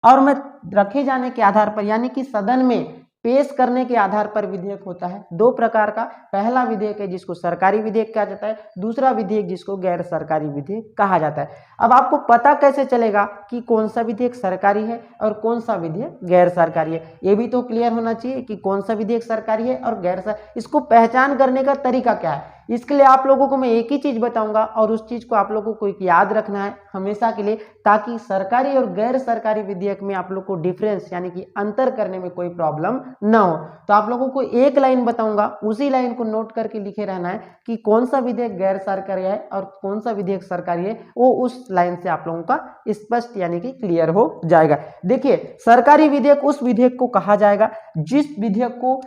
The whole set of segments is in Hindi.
और में रखे जाने के आधार पर यानी कि सदन में पेश करने के आधार पर विधेयक होता है। दो प्रकार का, पहला विधेयक है जिसको सरकारी विधेयक कहा जाता है, दूसरा विधेयक जिसको गैर सरकारी विधेयक कहा जाता है। अब आपको पता कैसे चलेगा कि कौन सा विधेयक सरकारी है और कौन सा विधेयक गैर सरकारी है, ये भी तो क्लियर होना चाहिए कि कौन सा विधेयक सरकारी है और गैर सरकारी। इसको पहचान करने का तरीका क्या है, इसके लिए आप लोगों को मैं एक ही चीज बताऊंगा और उस चीज को आप लोगों को याद रखना है हमेशा के लिए, ताकि सरकारी और गैर सरकारी विधेयक में आप लोग को डिफरेंस यानी कि अंतर करने में कोई प्रॉब्लम ना हो। तो आप लोगों को एक लाइन बताऊंगा, उसी लाइन को नोट करके लिखे रहना है कि कौन सा विधेयक गैर सरकारी है और कौन सा विधेयक सरकारी है, वो उस लाइन से आप लोगों का स्पष्ट यानी कि क्लियर हो जाएगा। देखिए, सरकारी विधेयक उस विधेयक को कहा जाएगा जिस विधेयक को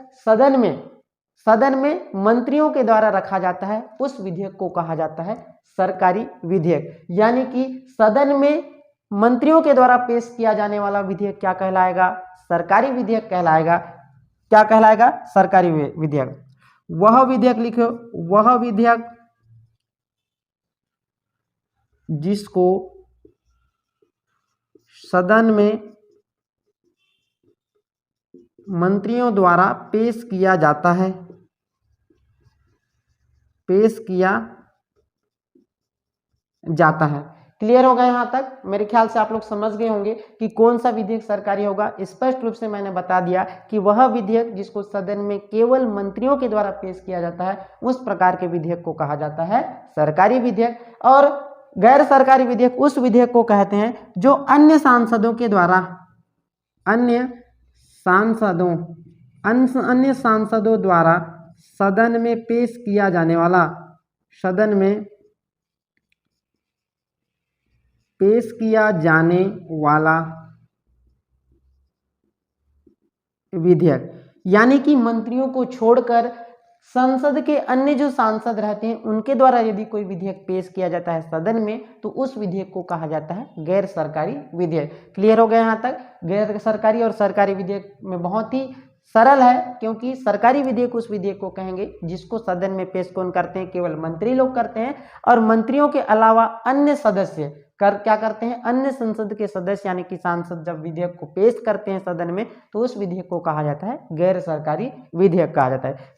सदन में मंत्रियों के द्वारा रखा जाता है, उस विधेयक को कहा जाता है सरकारी विधेयक। यानी कि सदन में मंत्रियों के द्वारा पेश किया जाने वाला विधेयक क्या कहलाएगा, सरकारी विधेयक कहलाएगा। क्या कहलाएगा, सरकारी विधेयक। वह विधेयक लिखो, वह विधेयक जिसको सदन में मंत्रियों द्वारा पेश किया जाता है, क्लियर होगा यहाँ तक? मेरे ख्याल से आप लोग समझ गए होंगे कि कौन सा विधेयक सरकारी होगा। स्पष्ट रूप से मैंने बता दिया कि वह विधेयक जिसको सदन में केवल मंत्रियों के द्वारा पेश किया जाता है, उस प्रकार के विधेयक को कहा जाता है सरकारी विधेयक। और गैर सरकारी विधेयक उस विधेयक को कहते हैं जो अन्य सांसदों द्वारा सदन में पेश किया जाने वाला विधेयक। यानी कि मंत्रियों को छोड़कर संसद के अन्य जो सांसद रहते हैं उनके द्वारा यदि कोई विधेयक पेश किया जाता है सदन में, तो उस विधेयक को कहा जाता है गैर सरकारी विधेयक। क्लियर हो गया यहाँ तक? गैर सरकारी और सरकारी विधेयक में बहुत ही सरल है, क्योंकि सरकारी विधेयक उस विधेयक को कहेंगे जिसको सदन में पेश कौन करते हैं, केवल मंत्री लोग करते हैं। और मंत्रियों के अलावा अन्य सदस्य क्या करते हैं, अन्य संसद के सदस्य यानी कि सांसद जब विधेयक को पेश करते हैं सदन में, तो उस विधेयक को कहा जाता है गैर सरकारी विधेयक कहा जाता है।